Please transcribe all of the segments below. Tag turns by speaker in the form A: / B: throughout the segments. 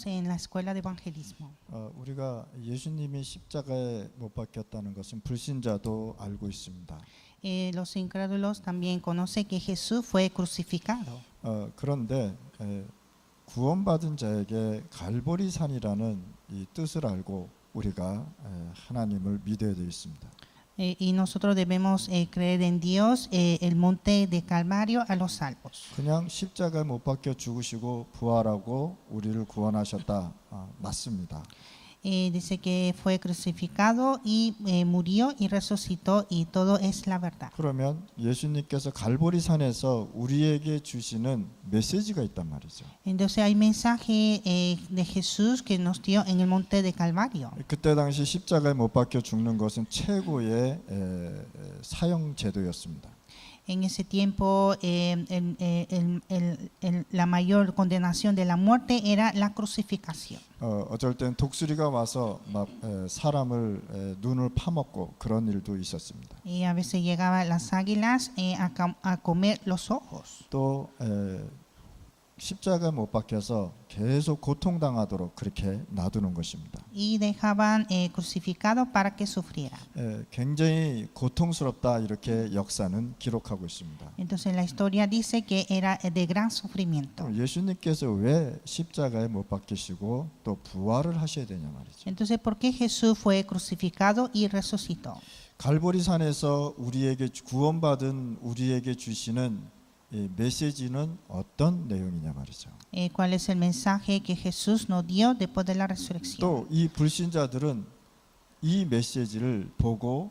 A: estamos en la escuela de evangelismo.
B: 우리가 예수님이 십자가에 못 박혔다는 것은 불신자도 알고 있습니다.
A: Los incrédulos también conocen que Jesús fue crucificado.
B: 그런데 구원받은 자에게 갈보리산이라는 이 뜻을 알고 우리가 하나님을 믿어야 되어 있습니다.
A: Y nosotros debemos creer en Dios, el monte de Calvario a los salvos.
B: 그냥 십자가에 못 박혀 죽으시고 부활하고 우리를 구원하셨다. 맞습니다.
A: Dice que fue crucificado y murió y resucitó y todo es la verdad.
B: 그러면 예수님께서 갈보리산에서 우리에게 주시는 메시지가 있단 말이죠.
A: Entonces hay mensaje de Jesús que nos dio en el monte de Calvario.
B: 그때 당시 십자가에 못 박혀 죽는 것은 최고의 사형 제도였습니다.
A: En ese tiempo la mayor condenación de la muerte era la crucificación.
B: 어쩔 땐 독수리가 와서 막 사람을 눈을 파먹고 그런 일도 있었습니다.
A: Y a veces llegaban las águilas a comer los ojos.
B: 또 십자가 못 박혀서 계속 고통당하도록 그렇게 놔두는 것입니다.
A: Y dejaban crucificado para que sufriera.
B: 굉장히 고통스럽다 이렇게 역사는 기록하고 있습니다.
A: Entonces la historia dice que era de gran sufrimiento.
B: 예수님께서 왜 십자가에 못 박히시고 또 부활을 하셔야 되냐 말이죠.
A: Entonces, ¿por qué Jesús fue crucificado y resucitó?
B: 갈보리산에서 우리에게 구원받은 우리에게 주시는 이 메시지는 어떤 내용이냐 말이죠.
A: ¿Cuál es el mensaje que Jesús nos dio después de la resurrección?
B: 또 이 불신자들은 이 메시지를 보고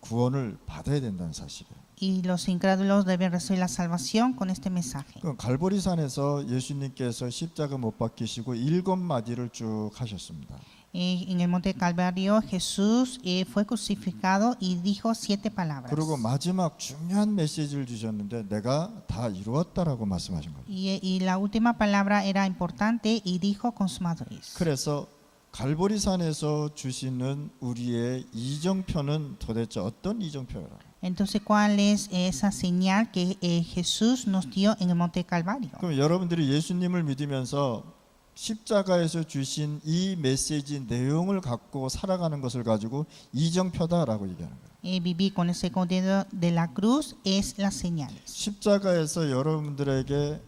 B: 구원을 받아야 된다는 사실이에요.
A: Y los incrédulos deben recibir la salvación con este mensaje.
B: 갈보리산에서 예수님께서 십자가 못 박히시고 7마디를 쭉 하셨습니다.
A: En el monte Calvario Jesús fue crucificado y dijo 7 palabras.
B: 그리고 마지막 중요한 메시지를 주셨는데 내가 다 이루었다라고 말씀하신 거예요.
A: Y la última palabra era importante y dijo consumado es.
B: 그래서 갈보리산에서 주시는 우리의 이정표는 도대체 어떤 이정표라?
A: Entonces, ¿cuál es esa señal que Jesús nos dio en el monte Calvario?
B: 그럼 여러분들이 예수님을 믿으면서 십자가에서 주신 이 메시지 내용을 갖고 살아가는 것을 가지고 이정표다라고 얘기하는 거예요.
A: Vivir con ese contenido de la cruz es las señales.
B: 십자가에서 여러분들에게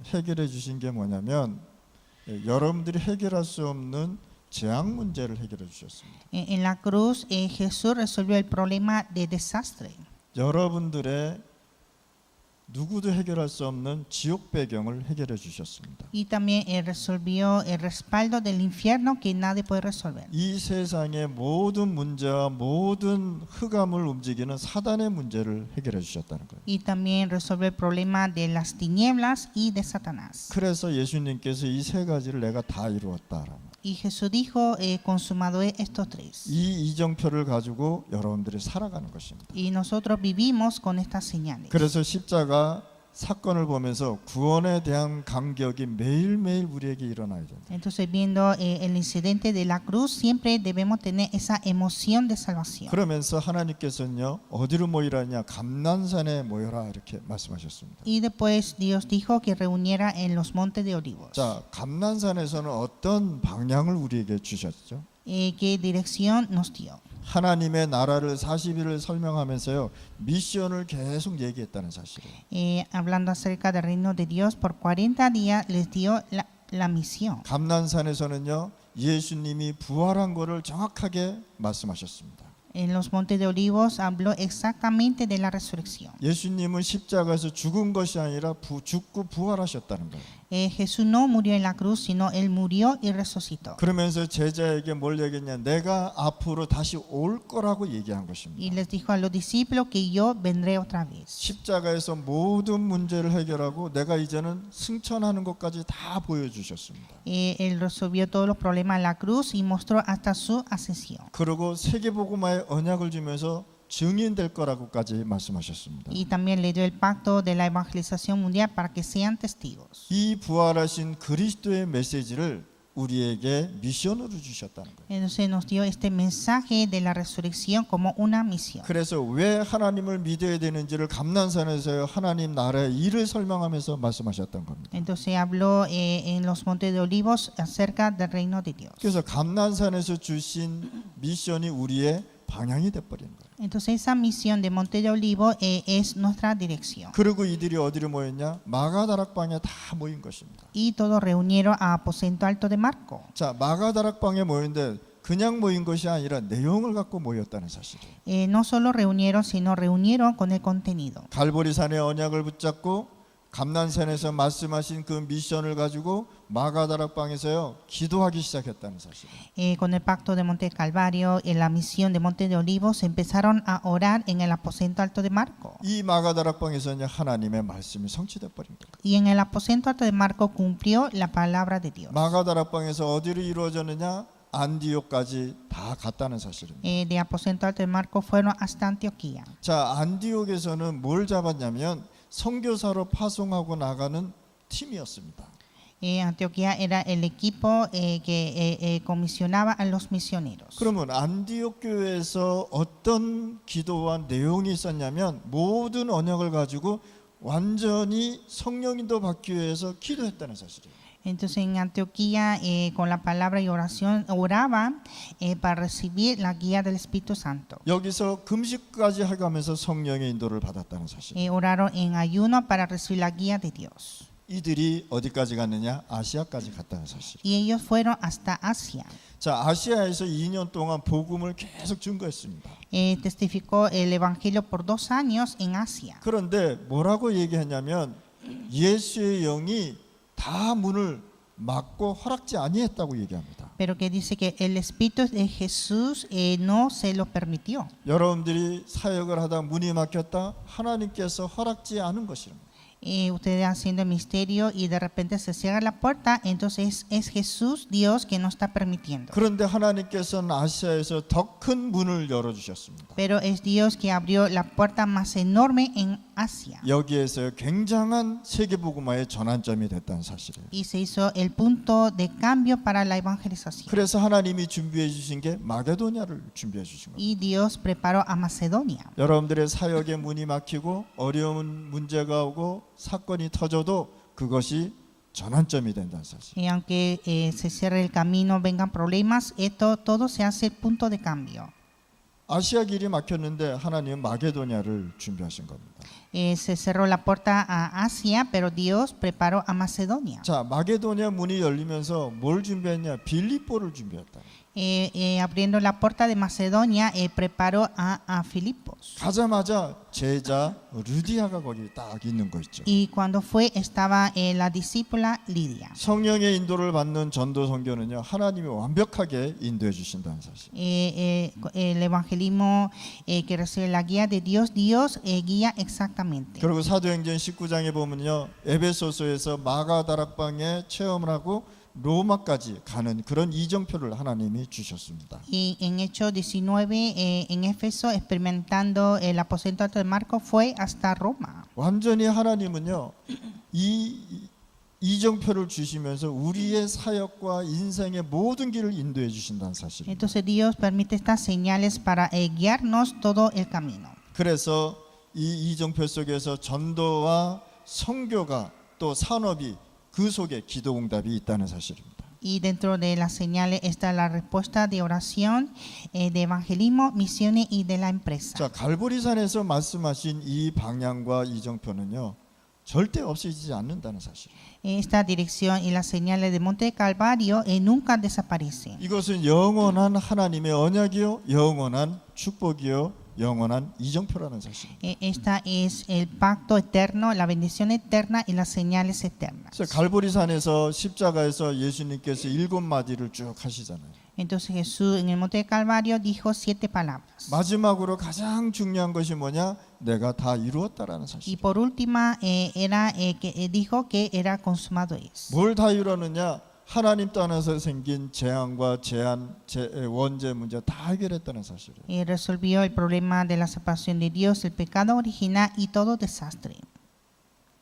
B: 해결해 주신 게 뭐냐면 여러분들이 해결할 수 없는 재앙 문제를 해결해 주셨습니다.
A: En la cruz Jesús resolvió el problema de desastre.
B: 여러분들의 누구도 해결할 수 없는 지옥 배경을 해결해 주셨습니다.
A: Y también resolvió el respaldo del infierno que nadie puede resolver.
B: 이 세상의 모든 문제와 모든 흑암을 움직이는 사단의 문제를 해결해 주셨다는 거예요.
A: Y también resolvió el problema de las tinieblas y de Satanás.
B: 그래서 예수님께서 이 세 가지를 내가 다 이루었다라고.
A: Y Jesús dijo, consumado es estos 3.
B: 이 이정표를 가지고 여러분들이 살아가는 것입니다.
A: Y nosotros vivimos con estas señales.
B: 그래서 십자가 사건을 보면서 구원에 대한 감격이 매일매일 우리에게 일어나야 된다.
A: Entonces, viendo el incidente de la cruz, siempre debemos tener esa emoción de salvación.
B: 그러면서 하나님께서는요 어디로 모이라냐 감난산에 모여라 이렇게 말씀하셨습니다.
A: Y después Dios dijo que reuniera en los montes de Olivos.
B: 자, 감난산에서는 어떤 방향을 우리에게 주셨죠?
A: ¿Qué dirección nos dio?
B: 하나님의 나라를 40일을 설명하면서요 미션을 계속 얘기했다는 사실이에요.
A: Hablando acerca del reino de Dios por 40 días les dio la misión.
B: 감난산에서는요 예수님이 부활한 것을 정확하게 말씀하셨습니다.
A: En los montes de Olivos habló exactamente de la resurrección.
B: 예수님은 십자가에서 죽은 것이 아니라 죽고 부활하셨다는 거예요.
A: Jesús no murió en la cruz, sino él murió y resucitó.
B: 그러면서 제자에게 뭘 얘기했냐? 내가 앞으로 다시 올 거라고 얘기한
A: Y
B: 것입니다.
A: les dijo a los discípulos que yo vendré otra vez.
B: 십자가에서 모든 문제를 해결하고 내가 이제는 승천하는 것까지 다 보여주셨습니다.
A: Él resolvió todos los problemas en la cruz y mostró hasta su ascensión.
B: 그리고 세계복음화의 언약을 주면서 증인될 거라고까지 말씀하셨습니다.
A: Y también le dio el pacto de la evangelización mundial para que sean testigos.
B: 이 부활하신 그리스도의 메시지를 우리에게 미션으로 주셨다는 거예요.
A: Entonces nos dio este mensaje de la resurrección como una misión.
B: 그래서 왜 하나님을 믿어야 되는지를 감난산에서 하나님 나라의 일을 설명하면서 말씀하셨던 겁니다.
A: Entonces habló en los Montes de Olivos acerca del reino de Dios.
B: 그래서 감난산에서 주신 미션이 우리의 방향이 돼버리는 거예요.
A: Entonces esa misión de Monte de Olivos es nuestra dirección.
B: 그리고 이들이 어디로 모였냐? 마가다락방에 다 모인 것입니다.
A: Y todos reunieron a aposento alto de Marco.
B: 자, 마가다락방에 모였는데 그냥 모인 것이 아니라 내용을 갖고 모였다는 사실이에요.
A: No solo reunieron, sino reunieron con el contenido.
B: 갈보리산의 언약을 붙잡고 감난산에서 말씀하신 그 미션을 가지고 마가다락방에서요 기도하기 시작했다는 사실이에요.
A: Con el pacto de Monte Calvario, en la misión de Monte de Olivos, empezaron a orar en el aposento alto de Marco.
B: 이 마가다락방에서는 하나님의 말씀이 성취돼 버린 거예요.
A: Y en el aposento alto de Marco cumplió la palabra de Dios.
B: 마가다락방에서 어디로 이루어졌느냐? 안디옥까지 다 갔다는 사실입니다.
A: De aposento alto de Marco fueron hasta Antioquía.
B: 자, 안디옥에서는 뭘 잡았냐면 선교사로 파송하고 나가는 팀이었습니다.
A: Antioquía era el equipo que comisionaba a los misioneros.
B: 그러면 안디옥 교회에서 어떤 기도와 내용이 있었냐면 모든 언약을 가지고 완전히 성령인도 받기 위해서 기도했다는 사실이에요.
A: Entonces en Antioquía con la palabra y oración oraban para recibir la guía del Espíritu Santo.
B: 여기서 금식까지 해가면서 성령의 인도를 받았다는 사실.
A: Oraron en ayuno para recibir la guía de Dios.
B: 이들이 어디까지 갔느냐? 아시아까지 갔다는 사실.
A: Y ellos fueron hasta Asia.
B: 자, 아시아에서 2년 동안 복음을 계속 증거했습니다.
A: Testificó el evangelio por 2 años en Asia.
B: 그런데 뭐라고 얘기했냐면 예수의 영이 다 문을 막고 허락지 아니했다고 얘기합니다.
A: Pero que dice que el Espíritu de Jesús no se lo permitió.
B: 여러분들이 사역을 하다 문이 막혔다 하나님께서 허락지 않은 것입니다.
A: Ustedes haciendo el misterio y de repente se cierra la puerta, entonces es Jesús, Dios, que no está permitiendo.
B: 그런데 하나님께서는 아시아에서 더 큰 문을 열어주셨습니다.
A: Pero es Dios que abrió la puerta más enorme en Asia.
B: 여기에서 굉장한 세계복음화의 전환점이 됐다는 사실이에요.
A: Y se hizo el punto de cambio para la evangelización.
B: 그래서 하나님이 준비해 주신 게 마게도냐를 준비해 주신 겁니다.
A: Y Dios preparó a Macedonia.
B: 여러분들의 사역의 문이 막히고 어려운 문제가 오고 사건이 터져도 그것이 전환점이 된다는 사실.
A: Y aunque se cierre el camino, vengan problemas, esto todo se hace el punto de cambio.
B: 아시아 길이 막혔는데 하나님은 마게도냐를 준비하신 겁니다.
A: Se cerró la puerta a Asia, pero Dios preparó a Macedonia.
B: 자, 마게도냐 문이 열리면서 뭘 준비했냐? 빌립보를 준비했다.
A: Abriendo la puerta de Macedonia, preparó a Filipos.
B: 가자마자 제자 루디아가 거기 딱 있는 거 있죠.
A: Y cuando fue estaba la discípula Lidia.
B: 성령의 인도를 받는 전도 선교는요 하나님이 완벽하게 인도해 주신다는 사실.
A: El evangelismo que recibe la guía de Dios, Dios guía exactamente.
B: 그리고 사도행전 19장에 보면요 에베소서에서 마가다락방에 체험을 하고 로마까지 가는 그런 이정표를 하나님이 주셨습니다.
A: Y en Hechos 19 en Éfeso experimentando el aposento alto de Marco fue hasta Roma.
B: 완전히 하나님은요 이 이정표를 주시면서 우리의 사역과 인생의 모든 길을 인도해 주신다는 사실입니다.
A: Entonces Dios permite estas señales para guiarnos todo el camino.
B: 그래서 이 이정표 속에서 전도와 선교가 또 산업이 그 속에 기도응답이 있다는 사실입니다.
A: Y dentro de las señales está la respuesta de oración, de evangelismo, misiones y de la empresa.
B: 자, 갈보리산에서 말씀하신 이 방향과 이정표는요 절대 없어지지 않는다는 사실.
A: Esta dirección y las señales de Monte Calvario nunca desaparecen.
B: 이것은 영원한 하나님의 언약이요, 영원한 축복이요, 영원한 이정표라는 사실.
A: Esta es el pacto eterno, la bendición eterna y las señales eternas.
B: 그래서 갈보리산에서 십자가에서 예수님께서 7마디를 쭉 하시잖아요.
A: Entonces Jesús en el Monte Calvario dijo 7 palabras.
B: 마지막으로 가장 중요한 것이 뭐냐? 내가 다 이루었다라는 사실.
A: Y por última era que dijo que era consumado es.
B: 뭘 다 이루었느냐? 하나님 땅에서 생긴 재앙과 원죄 문제 다 해결했다는 사실이에요.
A: Resolvió el problema de la separación de Dios, el pecado original y todo desastre.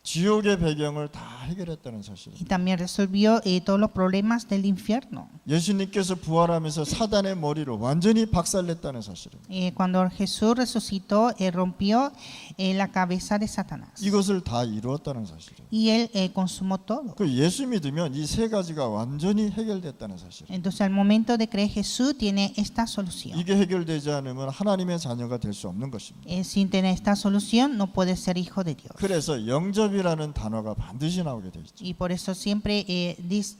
B: 지옥의 배경을 다 해결했다는 사실입니다.
A: Y también resolvió todos los problemas del infierno.
B: 예수님께서 부활하면서 사단의 머리를 완전히 박살냈다는 사실입니다.
A: Cuando Jesús resucitó, rompió la cabeza de Satanás.
B: 이것을 다 이루었다는 사실이에요.
A: Y él consumó todo.
B: 그 예수 믿으면 이 세 가지가 완전히 해결됐다는 사실.
A: Entonces al momento de creer Jesús tiene esta solución.
B: 이게 해결되지 않으면 하나님의 자녀가 될 수 없는 것입니다.
A: Sin tener esta solución no puede ser hijo de Dios.
B: 그래서 영접이라는 단어가 반드시 나오게 돼 있죠.
A: Y por eso siempre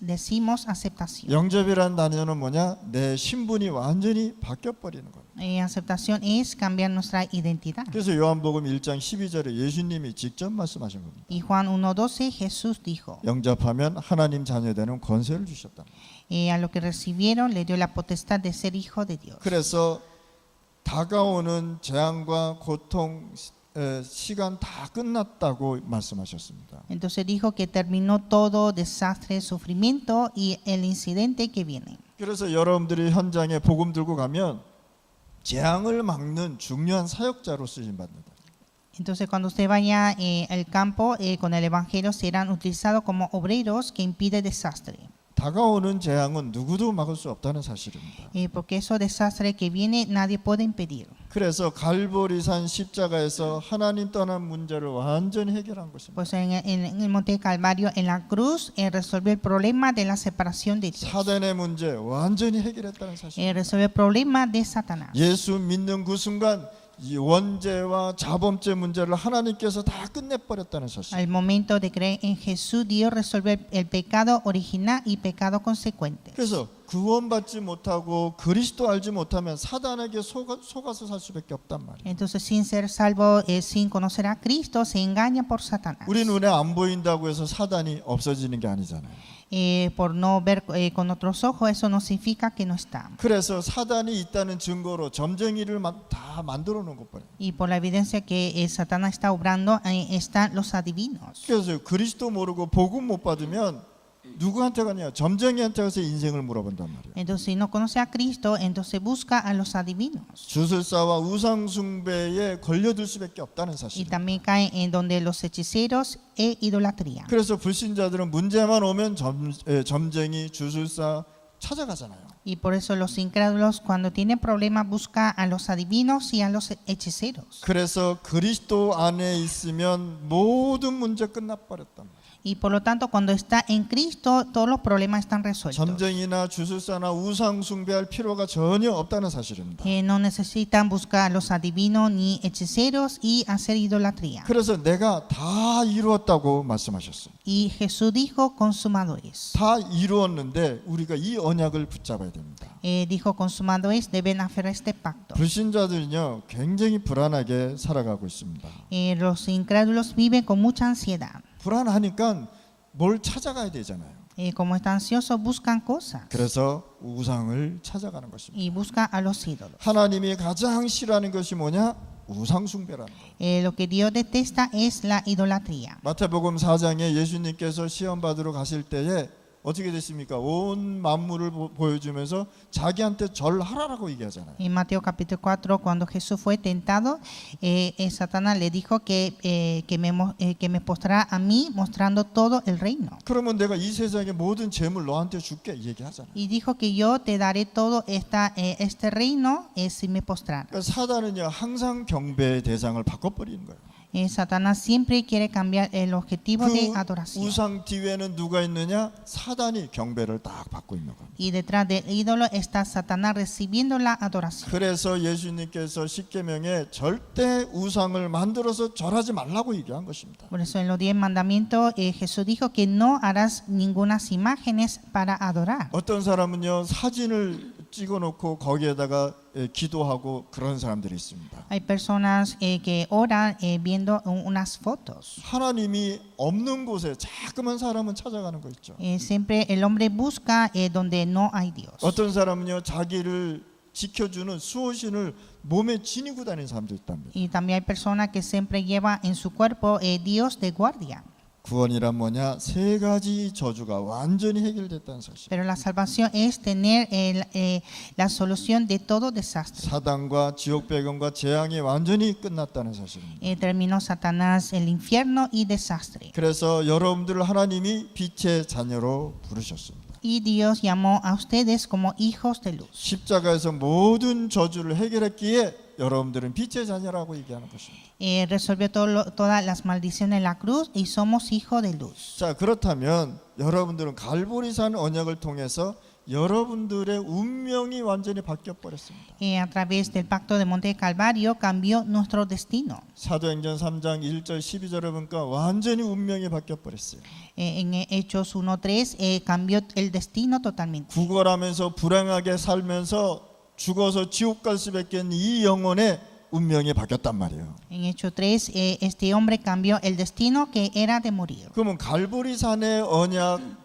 A: decimos aceptación.
B: 영접이라는 단어는 뭐냐? 내 신분이 완전히 바뀌어 버리는 겁니다.
A: Aceptación es cambiar nuestra identidad.
B: 그래서 요한복음 1장 12절에 예수님이 직접 말씀하신 겁니다.
A: Y Juan 1:12 Jesús dijo,
B: 영접하면 하나님 자녀되는 권세를 주셨다.
A: a lo que recibieron le dio la potestad de ser hijo de Dios.
B: 그래서 다가오는 재앙과 고통 시간 다 끝났다고 말씀하셨습니다.
A: Entonces dijo que terminó todo desastre, sufrimiento y el incidente que viene.
B: 그래서 여러분들이 현장에 복음 들고 가면 재앙을 막는 중요한 사역자로 쓰임 받는다.
A: Entonces cuando usted vaya al campo con el evangelio serán utilizados como obreros que impide desastre.
B: 다가오는 재앙은 누구도 막을 수 없다는 사실입니다.
A: Porque esos desastres que viene nadie puede impedir.
B: 그래서 갈보리산 십자가에서 하나님 떠난 문제를 완전히 해결한 것입니다.
A: Pues en el monte Calvario, en la cruz, resolvió el problema de la separación de Dios.
B: 사단의 문제 완전히 해결했다는 사실.
A: Resolvió el problema de Satanás.
B: 예수 믿는 그 순간 이 원죄와 자범죄 문제를 하나님께서 다 끝내버렸다는 사실.
A: Al momento de creer en Jesús, Dios resolvió el pecado original y pecado consecuente.
B: 그래서 구원받지 못하고 그리스도 알지 못하면 사단에게 속아서 살 수밖에 없단 말이에요.
A: Entonces, sin ser salvo, sin conocer a Cristo, se engaña por Satanás.
B: 우리 눈에 안 보인다고 해서 사단이 없어지는 게 아니잖아요.
A: Por no ver con otros ojos, eso no significa que no está.
B: 그래서 사단이 있다는 증거로 점쟁이를 다 만들어 놓은 것 봐요.
A: Y por la evidencia que Satanás está obrando, están los adivinos.
B: 그래서 그리스도 모르고 복음 못 받으면 누구한테 가냐? 점쟁이한테 가서 인생을 물어본단 말이에요.
A: Entonces, si no conoce a Cristo, entonces busca a los adivinos.
B: 주술사와 우상 숭배에 걸려들 수밖에 없다는
A: Y
B: 사실.
A: también cae en donde los hechiceros e idolatría.
B: 그래서 불신자들은 문제만 오면 점쟁이, 주술사 찾아가잖아요.
A: Y por eso los incrédulos cuando tienen problemas buscan a los adivinos y a los hechiceros.
B: 그래서 그리스도 안에 있으면 모든 문제 끝나버렸단 말이에요.
A: Y por lo tanto cuando está en Cristo todos los problemas están resueltos.
B: 점쟁이나 주술사나 우상 숭배할 필요가 전혀 없다는 사실입니다.
A: No necesitan buscar a los adivinos ni hechiceros y hacer idolatría.
B: 그래서 내가 다 이루었다고 말씀하셨어요.
A: Y Jesús dijo consumado es.
B: 다 이루었는데 우리가 이 언약을 붙잡아야 됩니다.
A: Dijo consumado es, deben hacer este pacto.
B: 불신자들은요 굉장히 불안하게 살아가고 있습니다.
A: Los incrédulos viven con mucha ansiedad.
B: 불안하니까 뭘 찾아가야 되잖아요.
A: Como están ansiosos buscan cosas
B: 그래서 우상을 찾아가는 것입니다.
A: y buscan a los ídolos.
B: 하나님이 가장 싫어하는 것이 뭐냐? 우상 숭배라는 거예요.
A: Lo que Dios detesta es la idolatría.
B: 마태복음 4장에 예수님께서 시험 받으러 가실 때에 어떻게 됐습니까? 온 만물을 보여주면서 자기한테 절하라고 얘기하잖아요.
A: En Mateo capítulo 4, cuando Jesús fue tentado, Satanás le dijo que me postrará a mí mostrando todo el reino.
B: 그러면 내가 이 세상의 모든 재물 너한테 줄게 얘기하잖아요.
A: Y dijo que yo te daré todo este reino si me postraras.
B: 그러니까 사단은요 항상 경배의 대상을 바꿔버리는 거예요.
A: Satanás siempre quiere cambiar el objetivo de
B: 그
A: adoración.
B: 우상 뒤에는 누가 있느냐? 사단이 경배를 딱 받고 있는 겁니다.
A: Y detrás del ídolo está Satanás recibiendo la adoración.
B: 그래서 예수님께서 십계명에 절대 우상을 만들어서 절하지 말라고 얘기한 것입니다.
A: Por eso en los 10 mandamientos Jesús dijo que no harás ninguna imágenes para adorar.
B: 어떤 사람은요 사진을 찍어놓고 거기에다가 기도하고 그런 사람들이 있습니다.
A: Hay personas que oran viendo unas fotos.
B: 하나님이 없는 곳에 자꾸만 사람은 찾아가는 거 있죠.
A: Siempre el hombre busca donde no hay Dios.
B: 어떤 사람은요 자기를 지켜주는 수호신을 몸에 지니고 다니는 사람도 있답니다.
A: Y también hay personas que siempre llevan en su cuerpo Dios de guardia.
B: 구원이란 뭐냐? 세 가지 저주가 완전히 해결됐다는 사실.
A: Pero la salvación es tener la solución de todo desastre.
B: 사단과 지옥 배경과 재앙이 완전히 끝났다는 사실입니다.
A: Terminó Satanás, el infierno y desastre.
B: 그래서 여러분들을 하나님이 빛의 자녀로 부르셨습니다.
A: Y Dios llamó a ustedes como hijos de luz.
B: 십자가에서 모든 저주를 해결했기에 여러분들은 빛의 자녀라고 얘기하는 것입니다.
A: Resolvió todas las maldiciones en la cruz y somos hijos de luz.
B: 자, 그렇다면 여러분들은 갈보리산 언약을 통해서 여러분들의 운명이 완전히 바뀌어 버렸습니다.
A: A través del pacto de Monte Calvario cambió nuestro destino.
B: 사도행전 3장 1절 12절에 보니까 완전히 운명이 바뀌어 버렸어요.
A: En Hechos 1:3 cambió el destino totalmente.
B: 구걸하면서 불행하게 살면서 죽어서 지옥 갈 수밖에 없는 이 영혼의 운명이 바뀌었단 말이에요.
A: En Hechos 3 este hombre cambió el destino que era de morir.
B: 그러면 갈보리산의 언약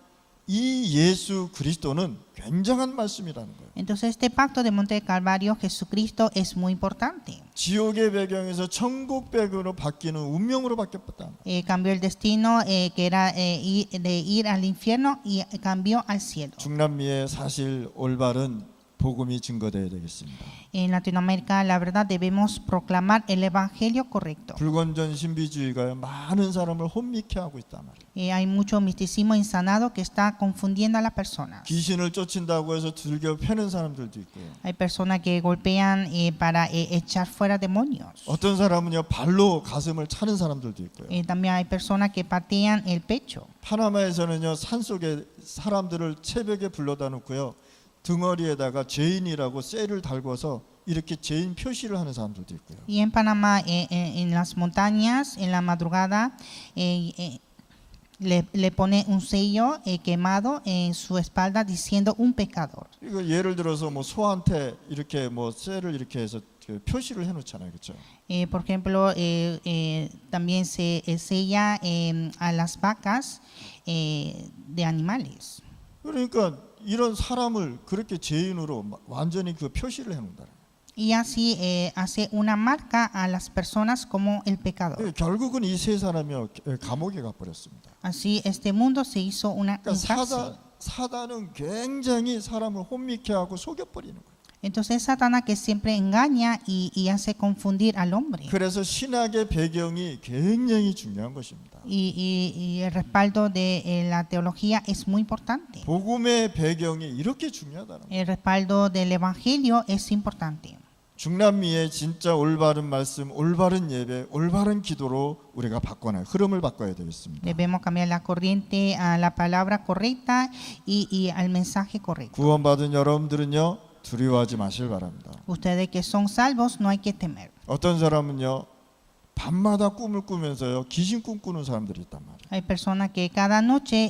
B: 이 예수 그리스도는 굉장한 말씀이라는 거예요.
A: Entonces este pacto de Monte Calvario, Jesucristo, es muy importante.
B: 지옥의 배경에서 천국 배경으로 바뀌는 운명으로 바뀌었다.
A: Cambió el destino que era de ir al infierno y cambió al cielo.
B: 중남미의 사실 올바른 복음이 증거되어야 되겠습니다.
A: En Latinoamérica, la verdad, debemos proclamar el evangelio correcto.
B: 불건전 신비주의가 많은 사람을 혼미케 하고 있단 말이에요.
A: Hay mucho misticismo insanado que está confundiendo a las personas.
B: 귀신을 쫓는다고 해서 들겨 패는 사람들도 있고요.
A: Hay personas que golpean para echar fuera demonios.
B: 어떤 사람은요 발로 가슴을 차는 사람들도 있고요.
A: También hay personas que patean el pecho.
B: 파나마에서는요 산속에 사람들을 새벽에 불러다 놓고요. 등어리에다가 죄인이라고 쇠를 달궈서 이렇게 죄인 표시를 하는 사람들도 있고요.
A: Y en Panamá, en las montañas, en la madrugada, le pone un sello quemado en su espalda diciendo un pecador.
B: 이거 예를 들어서 뭐 소한테 이렇게 뭐 쇠를 이렇게 해서 표시를 해놓잖아요, 그렇죠?
A: Por ejemplo, también se sella a las vacas de animales.
B: 그러니까 이런 사람을 그렇게 죄인으로 완전히 그 표시를 해놓는다.
A: Y así hace una marca a las personas como el pecador.
B: 결국은 이 세 사람이 감옥에 가버렸습니다.
A: Así este mundo se hizo una cárcel.
B: 사단은 굉장히 사람을 혼미케 하고 속여버리는 거예요.
A: Entonces Satanás que siempre engaña y hace confundir al hombre.
B: 그래서 신학의 배경이 굉장히 중요한 것입니다.
A: Y el respaldo de la teología es muy importante.
B: 복음의 배경이 이렇게 중요하다는 거예요.
A: El respaldo del evangelio es importante.
B: 중남미의 진짜 올바른 말씀, 올바른 예배, 올바른 기도로 우리가 바꿔놔요. 흐름을 바꿔야 되겠습니다.
A: Debemos cambiar la corriente a la palabra correcta y al mensaje correcto.
B: 구원받은 여러분들은요 두려워하지 마실 바랍니다.
A: Ustedes que son salvos no hay que temer.
B: 어떤 사람은요 밤마다 꿈을 꾸면서요 귀신 꿈꾸는 사람들이 있단 말이에요.
A: Hay personas que cada noche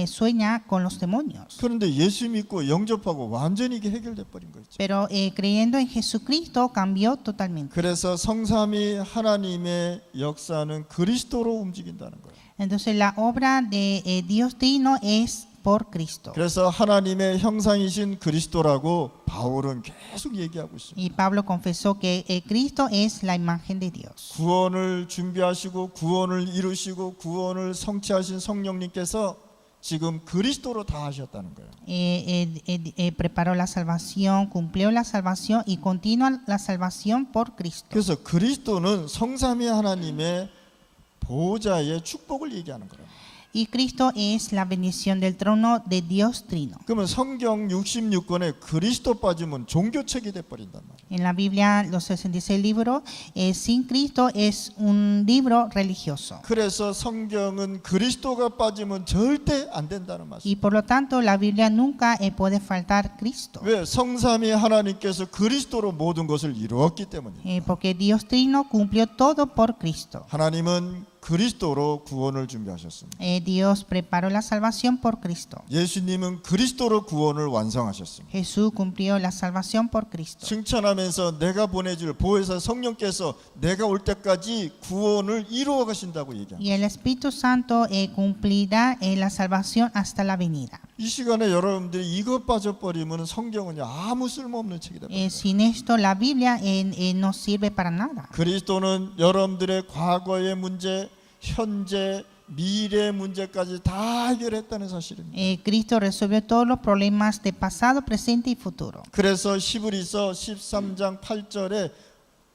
A: sueña con los demonios.
B: 그런데 예수 믿고 영접하고 완전히 이게 해결돼 버린 거 있죠.
A: Pero creyendo en Jesucristo cambió totalmente.
B: 그래서 성삼위 하나님의 역사는 그리스도로 움직인다는 거예요.
A: Entonces la obra de Dios Trino es por Cristo.
B: 그래서 하나님의 형상이신 그리스도라고 바울은 계속 얘기하고 있습니다.
A: Y Pablo confesó que Cristo es la imagen de Dios.
B: 구원을 준비하시고 구원을 이루시고 구원을 성취하신 성령님께서 지금 그리스도로 다 하셨다는 거예요.
A: Preparó la salvación, cumplió la salvación y continúa la salvación por Cristo.
B: 그래서 그리스도는 성삼위 하나님의 보호자의 축복을 얘기하는 거예요.
A: Y Cristo es la bendición del trono de Dios Trino.
B: 그러면 성경 66권에 그리스도 빠지면 종교책이 돼 버린단 말이에요.
A: En la Biblia, los 66 libros, sin Cristo es un libro religioso.
B: 그래서 성경은 그리스도가 빠지면 절대 안 된다는 말씀.
A: Y por lo tanto, la Biblia nunca puede faltar Cristo.
B: 왜? 성삼위 하나님께서 그리스도로 모든 것을 이루었기 때문이에요.
A: Porque Dios Trino cumplió todo por Cristo.
B: 하나님은 그리스도로 구원을 준비하셨습니다.
A: Dios preparó la salvación por Cristo.
B: 예수님은 그리스도로 구원을 완성하셨습니다.
A: Jesús cumplió la salvación por Cristo.
B: 칭찬하면서 내가 보내줄 보혜사 성령께서 내가 올 때까지 구원을 이루어 가신다고 얘기합니다.
A: Y el Espíritu Santo cumplirá la salvación hasta la venida.
B: 이 시간에 여러분들이 이것 빠져버리면 성경은 아무 쓸모없는 책이 됩니다.
A: Sin esto la Biblia no sirve para nada.
B: 그리스도는 여러분들의 과거의 문제, 현재, 미래 문제까지 다 해결했다는 사실입니다.
A: Cristo resolvió todos los problemas de pasado, presente y futuro.
B: 그래서 히브리서 13장 8절에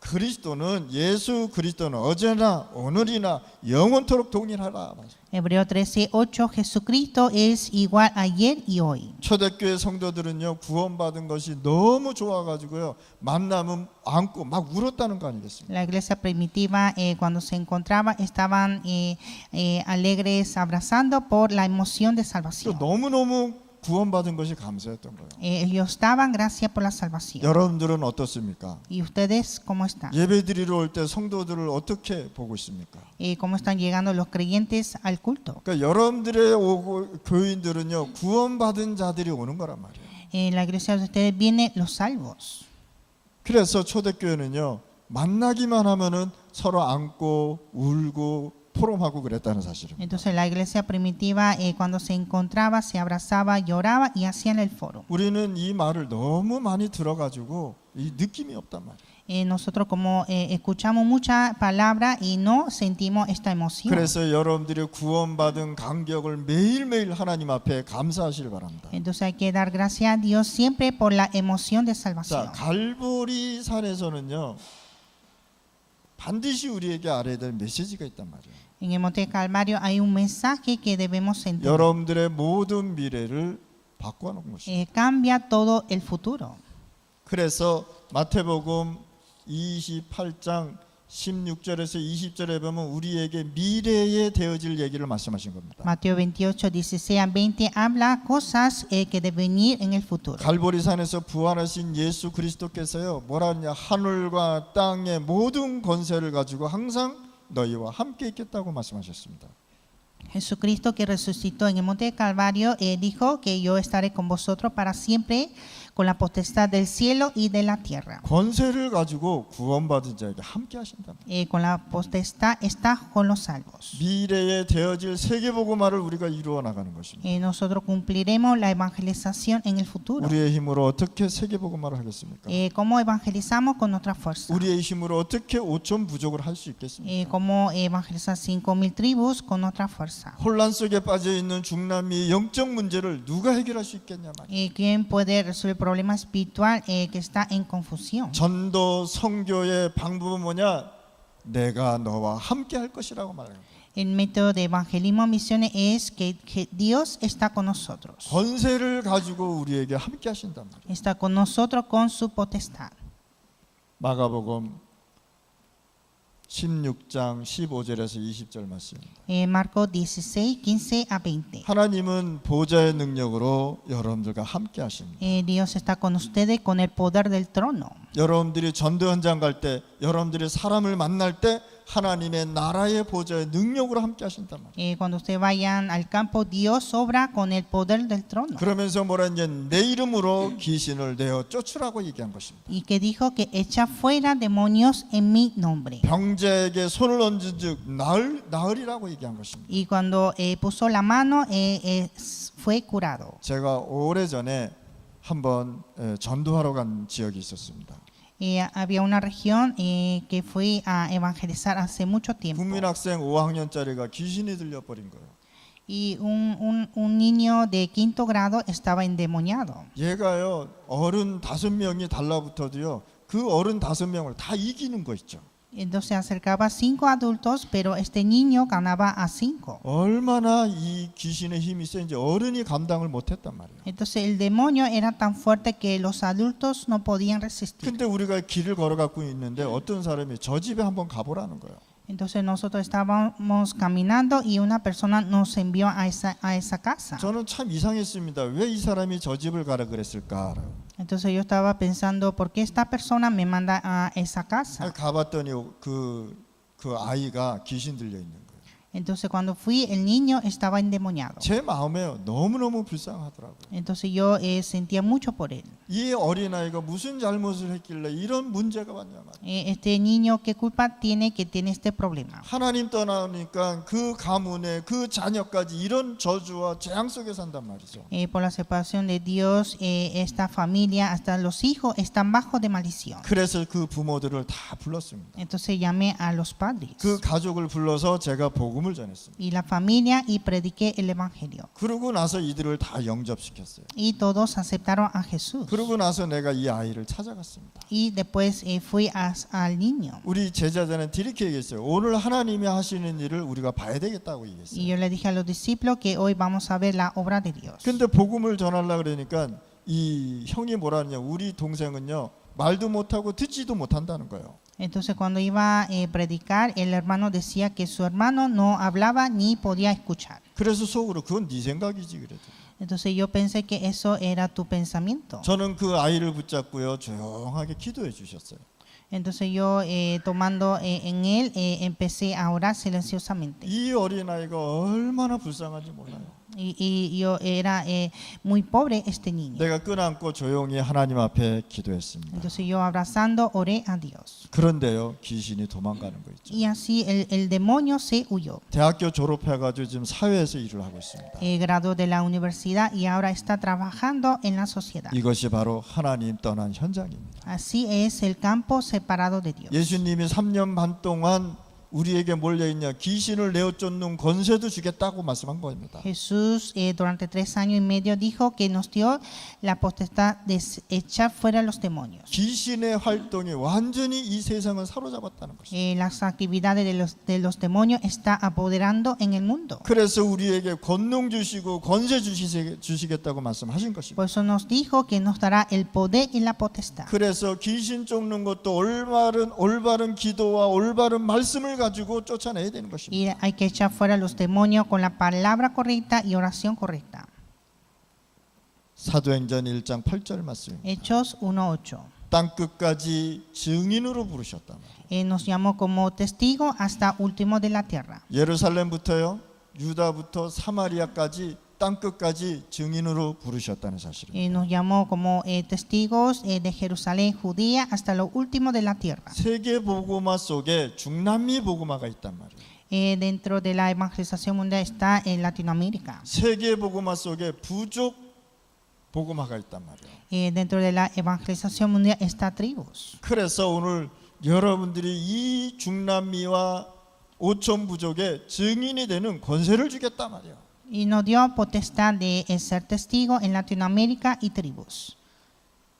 B: 그리스도는 예수 그리스도는 어제나 오늘이나 영원토록 동일하라.
A: Hebreo 13:8 Jesucristo es igual ayer y hoy.
B: 초대교회 성도들은요 구원받은 것이 너무 좋아가지고요 만나면 안고 막 울었다는 거 아니겠습니까?
A: La iglesia primitiva cuando se encontraba estaban alegres abrazando por la emoción de
B: 또
A: salvación.
B: 너무너무 구원받은 것이 감사했던 거예요.
A: Ellos daban gracias por la salvación.
B: 여러분들은 어떻습니까?
A: ¿Y ustedes cómo están?
B: 예배드리러 올 때 성도들을 어떻게 보고 있습니까?
A: ¿Cómo están llegando los creyentes al culto?
B: 그러니까 여러분들의 오고 교인들은요 구원받은 자들이 오는 거란 말이에요.
A: En la iglesia de ustedes vienen los salvos.
B: 그래서 초대교회는요 만나기만 하면은 서로 안고 울고 포럼하고 그랬다는 사실입니다.
A: Entonces la iglesia primitiva cuando se encontraba se abrazaba, lloraba y hacían el foro.
B: 우리는 이 말을 너무 많이 들어가지고 이 느낌이 없단 말이에요.
A: Nosotros como escuchamos mucha palabra y no sentimos esta emoción.
B: 그래서 여러분들이 구원받은 감격을 매일매일 하나님 앞에 감사하시길 바랍니다.
A: Entonces hay que dar gracias a Dios siempre por la emoción de salvación.
B: 자, 갈보리 산에서는요 반드시 우리에게 알아야 될 메시지가 있단 말이에요.
A: En el Monte Calvario hay un mensaje que debemos entender.
B: 여러분들의 모든 미래를 바꿔놓은 것이에요.
A: Cambia todo el futuro.
B: 그래서 마태복음 28장 16절에서 20절에 보면 우리에게 미래에 되어질 얘기를 말씀하신 겁니다.
A: Mateo 28, 16 a 20 habla cosas que deben venir en el futuro.
B: 갈보리산에서 부활하신 예수 그리스도께서요 뭐라 하냐 하늘과 땅의 모든 권세를 가지고 항상 너희와 함께 있겠다고 말씀하셨습니다.
A: Jesucristo que resucitó en el Monte de Calvario dijo que yo estaré con vosotros para siempre con la potestad del cielo y de la tierra.
B: 권세를 가지고 구원받은 자에게 함께 하신다.
A: Con la potestad está con los salvos.
B: 미래에 되어질 세계복음화를 우리가 이루어 나가는 것입니다.
A: Nosotros cumpliremos la evangelización en el futuro.
B: 우리의 힘으로 어떻게 세계복음화를 하겠습니까?
A: ¿Cómo evangelizamos con nuestra fuerza?
B: 우리의 힘으로 어떻게 5천 부족을 할 수 있겠습니까?
A: ¿Cómo evangelizar 5,000 tribus con nuestra fuerza?
B: 혼란 속에 빠져 있는 중남미의 영적 문제를 누가 해결할 수 있겠냐 말이에요.
A: ¿Quién puede resolver el problema espiritual que está en confusión?
B: 전도 선교의 방법은 뭐냐? 내가 너와 함께 할 것이라고 말해요.
A: El método de evangelismo misiones es que Dios está con nosotros.
B: 권세를 가지고 우리에게 함께 하신단 말이에요.
A: Está con nosotros con su potestad.
B: 마가복음 16장 15절에서 20절 말씀입니다.
A: Marcos 16, 15 a 20.
B: 하나님은 보좌의 능력으로 여러분들과 함께 하십니다.
A: Dios está con ustedes con el poder del trono.
B: 여러분들이 전도 현장 갈 때, 여러분들이 사람을 만날 때 하나님의 나라의 보좌의 능력으로 함께 하신단 말이에요.
A: Cuando ustedes vayan al campo, Dios obra con el poder del trono.
B: 그러면서 뭐라 이제 내 이름으로 귀신을 내어 쫓으라고 얘기한 것입니다.
A: Y que dijo que echa fuera demonios en mi nombre.
B: 병자에게 손을 얹은즉 나으리라고 얘기한 것입니다.
A: Y cuando puso la mano, fue curado.
B: 제가 오래전에 한번 전도하러 간 지역이 있었습니다.
A: Había una región que fui a evangelizar hace mucho tiempo.
B: 국민학생 5학년짜리가 귀신이 들려버린 거예요.
A: Y un niño de quinto grado estaba endemoniado.
B: 얘가요 어른 5명이 달라붙어도요 그 어른 5명을 다 이기는 거 있죠.
A: Entonces acercaba 5 adultos, pero este niño ganaba a 5.
B: 얼마나 이 귀신의 힘이 센지 어른이 감당을 못했단 말이에요.
A: Entonces el demonio era tan fuerte que los adultos no podían resistir.
B: 근데 우리가 길을 걸어가고 있는데 어떤 사람이 저 집에 한번 가보라는 거예요.
A: Entonces nosotros estábamos caminando y una persona nos envió a esa casa.
B: 저는 참 이상했습니다. 왜 이 사람이 저 집을 가라 그랬을까?
A: Entonces yo estaba pensando, ¿por qué esta persona me manda a esa casa?
B: 가봤더니 그 아이가 귀신 들려 있는 거예요.
A: Entonces cuando fui, el niño estaba endemoniado.
B: 제 마음에 너무너무 불쌍하더라고요.
A: Entonces yo sentía mucho por él.
B: 이 어린아이가 무슨 잘못을 했길래 이런 문제가 왔냐 말이에요.
A: Este niño, ¿qué culpa tiene que tiene este problema?
B: 하나님 떠나니까 그 가문에 그 자녀까지 이런 저주와 재앙 속에 산단 말이죠.
A: Por la separación de Dios, esta familia, hasta los hijos están bajo de maldición.
B: 그래서 그 부모들을 다 불렀습니다.
A: Entonces llamé a los padres.
B: 그 가족을 불러서 제가 보고 복음을 전했습니다.
A: y la familia y prediqué el evangelio.
B: 그러고 나서 이들을 다 영접시켰어요.
A: Y todos aceptaron a Jesús.
B: 그러고 나서 내가 이 아이를 찾아갔습니다.
A: Y después fui al niño.
B: 우리 제자들한테 이렇게 얘기했어요. 오늘 하나님이 하시는 일을 우리가 봐야 되겠다고
A: Y
B: 얘기했어요.
A: yo le dije a los discípulos que hoy vamos a ver la obra de Dios.
B: 근데 복음을 전하려고 그러니까 이 형이 뭐라 하냐, 우리 동생은요 말도 못하고 듣지도 못한다는 거예요.
A: Entonces cuando iba a predicar, el hermano decía que su hermano no hablaba ni podía escuchar.
B: 그래서 속으로 그건 네 생각이지 그래도.
A: Entonces yo pensé que eso era tu pensamiento.
B: 저는 그 아이를 붙잡고요 조용하게 기도해 주셨어요.
A: Entonces yo tomando en él empecé a orar silenciosamente.
B: 이 어린아이가 얼마나 불쌍한지 몰라요.
A: Y yo era muy pobre este niño.
B: 내가 끈안고 조용히 하나님 앞에 기도했습니다.
A: Entonces yo abrazando oré a Dios.
B: 그런데요 귀신이 도망가는 거 있죠.
A: Y así el demonio se huyó.
B: 대학교 졸업해가지고 지금 사회에서 일을 하고 있습니다.
A: Graduó de la universidad y ahora está trabajando en la sociedad.
B: 이것이 바로 하나님 떠난 현장입니다.
A: Así es el campo separado de Dios.
B: 예수님이 3년 반 동안 우리에게 몰려있냐 귀신을 내어쫓는 권세도 주겠다고 말씀한 겁니다.
A: Jesús durante 3 años y medio dijo que nos dio la potestad de echar fuera los demonios.
B: 귀신의 활동이 완전히 이 세상을 사로잡았다는 것입니다.
A: Las actividades de los demonios está apoderando en el mundo.
B: 그래서 우리에게 권능 주시고 권세 주시겠다고 말씀하신 것입니다.
A: Por eso nos dijo que nos dará el poder y la potestad.
B: 그래서 귀신 쫓는 것도 올바른 기도와 올바른 말씀을 가지고 쫓아내야 되는 것입니다.
A: Y hay que echar fuera los demonios con la palabra correcta y oración correcta.
B: 사도행전 1장 8절 말씀입니다.
A: Hechos 1:8.
B: 땅 끝까지 증인으로 부르셨단 말이에요.
A: Nos llamó como testigo hasta último de la tierra.
B: 예루살렘부터요, 유다부터 사마리아까지 땅 끝까지 증인으로 부르셨다는 사실입니다.
A: Nos llamó como testigos de Jerusalén, Judía, hasta lo último de la tierra.
B: 세계 복음화 속에 중남미 복음화가 있단 말이에요.
A: Dentro de la evangelización mundial está en Latinoamérica.
B: 세계 복음화 속에 부족 복음화가 있단 말이에요.
A: Dentro de la evangelización mundial está tribus.
B: 그래서 오늘 여러분들이 이 중남미와 오천 부족의 증인이 되는 권세를 주겠단 말이에요.
A: Y nos dio potestad de ser testigos en Latinoamérica y tribus.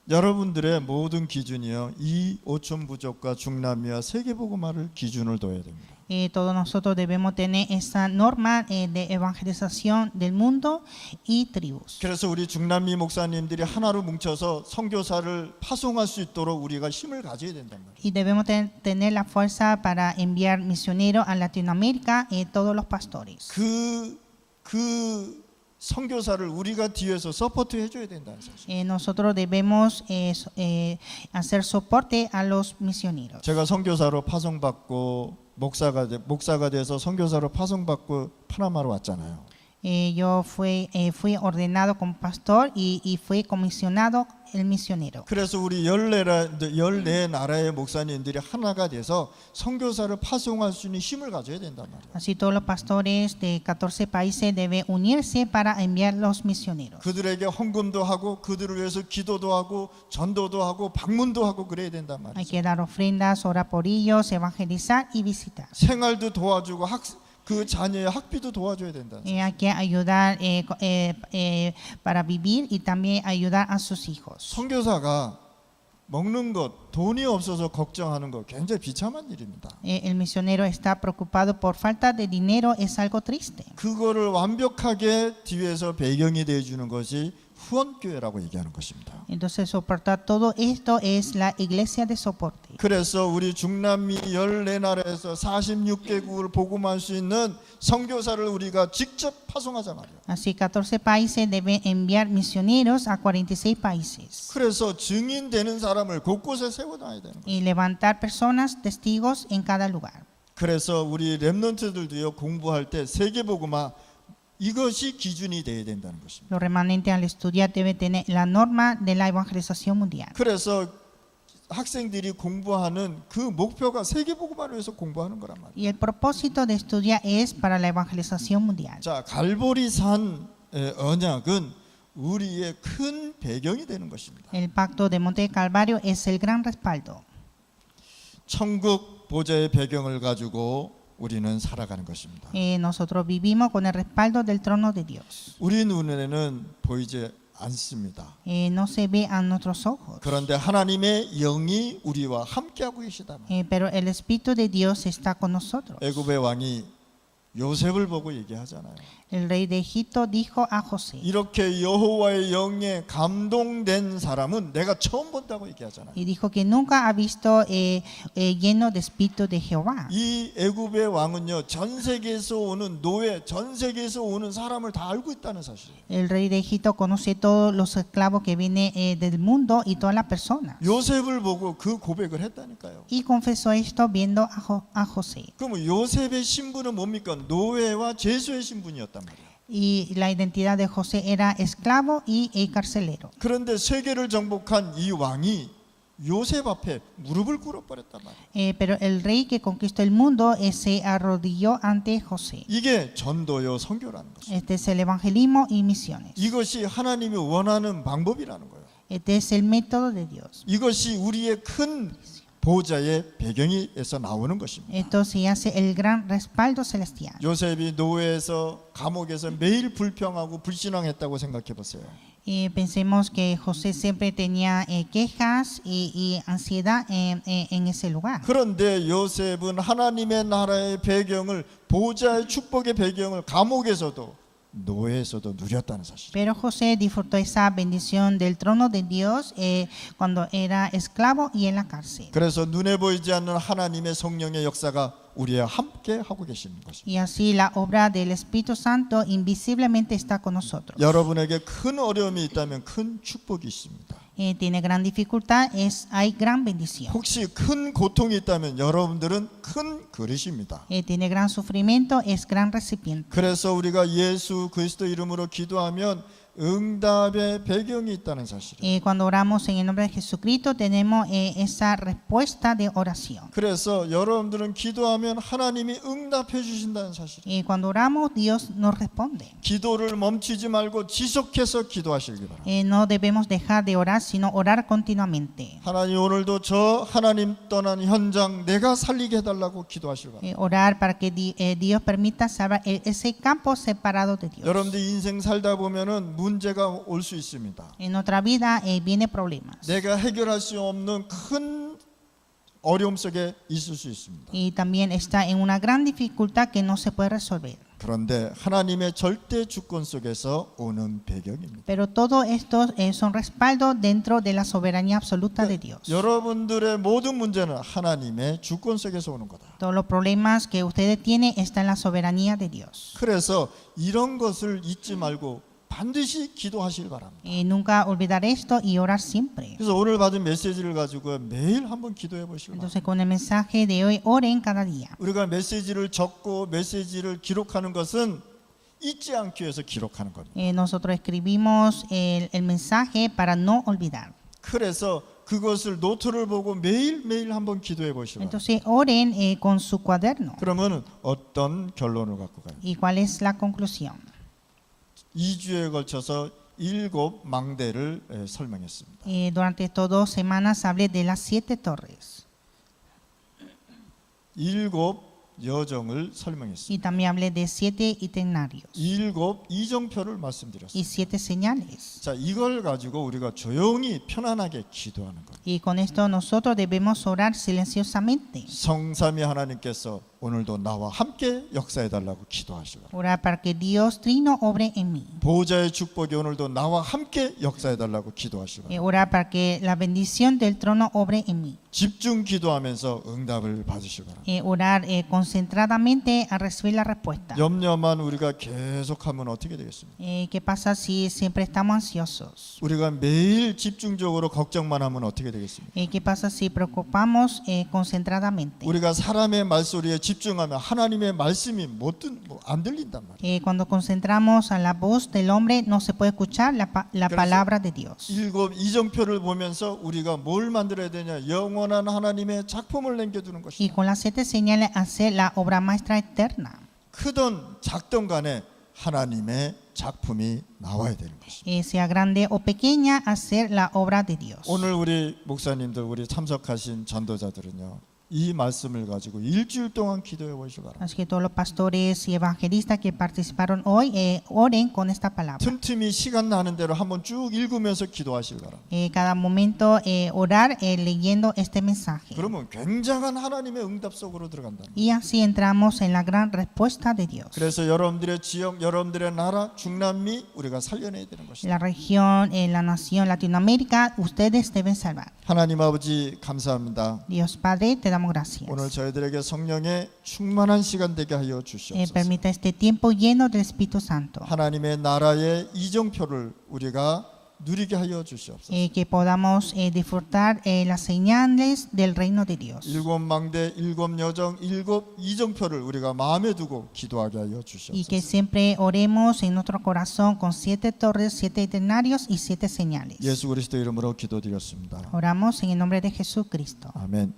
B: 여러분들의 모든 기준이요, 이 오천 부족과 중남미와 세계 복음화를 기준을 둬야 됩니다.
A: Todos nosotros debemos tener esa norma de evangelización del mundo y tribus.
B: 그래서 우리 중남미 목사님들이 하나로 뭉쳐서 선교사를 파송할 수 있도록 우리가 힘을 가져야 된단 말이에요.
A: Y debemos tener la fuerza para enviar misioneros a Latinoamérica todos los pastores.
B: 그 선교사를 우리가 뒤에서 서포트 해줘야 된다는 사실.
A: Nosotros debemos hacer soporte a los misioneros.
B: 제가 선교사로 파송받고 목사가 돼서 선교사로 파송받고 파나마로 왔잖아요.
A: Yo fui ordenado como pastor y fui comisionado el misionero.
B: 그래서 우리 14나라의 목사님들이 하나가 돼서 선교사를 파송할 수 있는 힘을 가져야 된단 말이에요.
A: Así todos los pastores de 14 países deben unirse para enviar los misioneros.
B: 그들에게 헌금도 하고 그들을 위해서 기도도 하고 전도도 하고 방문도 하고 그래야 된단
A: Hay
B: 말이죠.
A: que dar ofrendas, orar por ellos, evangelizar y visitar.
B: 생활도 도와주고 그 자녀의 학비도 도와줘야 된다.
A: Hay que ayudar para vivir y también ayudar a sus hijos.
B: 선교사가 먹는 것, 돈이 없어서 걱정하는 것 굉장히 비참한 일입니다.
A: El misionero está preocupado por falta de dinero, es algo triste.
B: 그거를 완벽하게 뒤에서 배경이 되어 주는 것이 후원교회라고 얘기하는 것입니다.
A: Entonces soportar todo esto es la iglesia de soporte.
B: 그래서 우리 중남미 14나라에서 46개국을 복음할 수 있는 선교사를 우리가 직접 파송하자 말이에요.
A: Así 14 países deben enviar misioneros a 46 países.
B: 그래서 증인되는 사람을 곳곳에 세워놔야 되는 거예요.
A: Y levantar personas, testigos en cada lugar.
B: 그래서 우리 렘넌트들도요, 공부할 때 세계복음화 이것이 기준이 돼야 된다는 것입니다.
A: Los remanentes al estudiar deben tener la norma de la evangelización mundial.
B: 그래서 학생들이 공부하는 그 목표가 세계복음화를 위해서 공부하는 거란 말이에요.
A: Y el propósito de estudiar es para la evangelización mundial.
B: 자, 갈보리산의 언약은 우리의 큰 배경이 되는 것입니다.
A: El pacto de Monte Calvario es el gran respaldo.
B: 천국 보좌의 배경을 가지고 우리는 살아가는 것입니다.
A: nosotros vivimos con el respaldo del trono de Dios.
B: 우리 눈에는 보이지 않습니다.
A: No se ve a nuestros ojos,
B: 그런데 하나님의 영이 우리와 함께하고 계시다.
A: pero el Espíritu de Dios está con nosotros.
B: 애굽의 왕이 요셉을 보고 얘기하잖아요.
A: El rey de Egipto dijo a José,
B: 이렇게 여호와의 영에 감동된 사람은 내가 처음 본다고 얘기하잖아요.
A: y dijo que nunca ha visto lleno de Espíritu de Jehová.
B: 이 애굽의 왕은요, 전 세계에서 오는 노예, 전 세계에서 오는 사람을 다 알고 있다는 사실이에요.
A: El rey de Egipto conoce todos los esclavos que vienen del mundo y todas las personas.
B: 요셉을 보고 그 고백을 했다니까요.
A: Y confesó esto viendo a José.
B: 그럼 요셉의 신분은 뭡니까? 노예와 죄수의 신분이었단 말이에요.
A: Y la identidad de José era esclavo y carcelero.
B: 그런데 세계를 정복한 이 왕이 요셉 앞에 무릎을 꿇어버렸단 말이에요.
A: Pero el rey que conquistó el mundo se arrodilló ante José.
B: 이게 전도요 선교라는 것이에요.
A: Este es el evangelismo y misiones.
B: 이것이 하나님이 원하는 방법이라는 거예요.
A: Este es el método de Dios.
B: 이것이 우리의 큰 보호자의 배경에서 나오는 것입니다.
A: Esto se hace el gran respaldo celestial.
B: 요셉이 노예에서 감옥에서 매일 불평하고 불신앙했다고 생각해 보세요.
A: Pensemos que José siempre tenía quejas y ansiedad en ese lugar.
B: 그런데 요셉은 하나님의 나라의 배경을, 보호자의 축복의 배경을 감옥에서도 노예에서도 누렸다는 사실.
A: Pero José disfrutó esa bendición del trono de Dios cuando era esclavo y en la cárcel.
B: 그래서 눈에 보이지 않는 하나님의 성령의 역사가 우리와 함께 하고 계시는 것입니다.
A: Y así la obra del Espíritu Santo invisiblemente está con nosotros.
B: 여러분에게 큰 어려움이 있다면 큰 축복이 있습니다.
A: Tiene gran dificultad, hay gran bendición.
B: 혹시 큰 고통이 있다면 여러분들은 큰 그릇입니다.
A: Tiene gran sufrimiento, es gran recipiente.
B: 그래서 우리가 예수 그리스도 이름으로 기도하면 응답의 배경이 있다는 사실이에요.
A: Cuando oramos en el nombre de Jesucristo tenemos esa respuesta de oración.
B: 그래서 여러분들은 기도하면 하나님이 응답해 주신다는 사실이에요.
A: Cuando oramos Dios nos responde.
B: 기도를 멈추지 말고 지속해서 기도하시기 바랍니다.
A: No debemos dejar de orar, sino orar continuamente.
B: 하나님 오늘도 저 하나님 떠난 현장 내가 살리게 해달라고 기도하시기 바랍니다.
A: Orar para que Dios permita salvar ese campo separado de Dios.
B: 여러분들 인생 살다 보면은 문제가 올 수 있습니다.
A: En nuestra vida viene problemas.
B: 내가 해결할 수 없는 큰 어려움 속에 있을 수 있습니다.
A: Y también está en una gran dificultad que no se puede resolver.
B: 그런데 하나님의 절대 주권 속에서 오는 배경입니다.
A: Pero todo esto son respaldos dentro de la soberanía absoluta de Dios.
B: 여러분들의 모든 문제는 하나님의 주권 속에서 오는 거다.
A: Todos los problemas que ustedes tienen están en la soberanía de Dios.
B: 그래서 이런 것을 잊지 말고 반드시 기도하시길 바랍니다.
A: Nunca olvidar esto y orar siempre.
B: 그래서 오늘 받은 메시지를 가지고 매일 한번 기도해 보시길 바랍니다.
A: Entonces con el mensaje de hoy oren cada día.
B: 우리가 메시지를 적고 메시지를 기록하는 것은 잊지 않기 위해서 기록하는 겁니다.
A: Nosotros escribimos el mensaje para no olvidar.
B: 그래서 그것을 노트를 보고 매일매일 한번 기도해 보시기 바랍니다.
A: Entonces oren con su cuaderno.
B: 그러면 어떤 결론을 갖고 가요?
A: ¿Y cuál es la conclusión?
B: 2주에 걸쳐서 7 망대를 설명했습니다.
A: Durante estas 2 semanas hablé de las 7 torres.
B: 7 여정을 설명했습니다.
A: Y también hablé de 7 itinerarios
B: 7 이정표를 말씀드렸습니다.
A: y 7 señales.
B: 자, 이걸 가지고 우리가 조용히 편안하게 기도하는 것.
A: Y con esto nosotros debemos orar silenciosamente.
B: 성삼위 하나님께서 오늘도 나와 함께 역사해 달라고 기도하시고
A: Orar para que Dios Trino obre en mí.
B: 보호자의 축복이 오늘도 나와 함께 역사해 달라고 기도하시고
A: Orar para que la bendición del trono obre en mí.
B: 집중 기도하면서 응답을 받으시기 바랍니다.
A: Orar concentradamente a recibir la respuesta.
B: 염려만 우리가 계속하면 어떻게 되겠습니까?
A: ¿Qué pasa si siempre estamos ansiosos?
B: 우리가 매일 집중적으로 걱정만 하면 어떻게 되겠습니까?
A: ¿Qué pasa si preocupamos concentradamente?
B: 우리가 사람의 말소리에 집중하면 하나님의 말씀이 안 들린단 말이에요.
A: Cuando concentramos a la voz del hombre no se puede escuchar la palabra de Dios.
B: 7 이정표를 보면서 우리가 뭘 만들어야 되냐? 영원한 하나님의 작품을 남겨두는 것이다.
A: Y con las 7 señales hacer la obra maestra eterna.
B: 크든 작든 간에 하나님의 작품이 나와야 되는 것입니다.
A: Sea grande o pequeña, hacer la obra de Dios.
B: 오늘 우리 목사님들, 우리 참석하신 전도자들은요, 이 말씀을 가지고 일주일 동안 기도해 보시기 바랍니다.
A: Así que todos los pastores y evangelistas que participaron hoy, oren con esta palabra.
B: 틈틈이 시간 나는 대로 한번 쭉 읽으면서 기도하시기 바랍니다.
A: Cada momento orar leyendo este mensaje.
B: 그러면 굉장한 하나님의 응답 속으로 들어간다.
A: Y así entramos en la gran respuesta de Dios.
B: 그래서 여러분들의 지역, 여러분들의 나라, 중남미 우리가 살려내야 되는 것이다.
A: La región, la nación Latinoamérica, ustedes deben salvar.
B: 하나님 아버지 감사합니다.
A: Dios Padre, te damos gracias.
B: 오늘 저희들에게 성령의 충만한 시간 되게 하여 주시옵소서.
A: Permita este tiempo lleno del Espíritu Santo.
B: 하나님의 나라의 이정표를 우리가 누리게 하여 주시옵소서.
A: Que podamos disfrutar las señales del reino de Dios.
B: 일곱 망대, 일곱 여정, 일곱 이정표를 우리가 마음에 두고 기도하게 하여
A: Y
B: 주시옵소서.
A: que siempre oremos en nuestro corazón con 7 torres, 7 eternarios y 7 señales.
B: 예수 그리스도 이름으로 기도드렸습니다.
A: Oramos en el nombre de Jesucristo.
B: 아멘.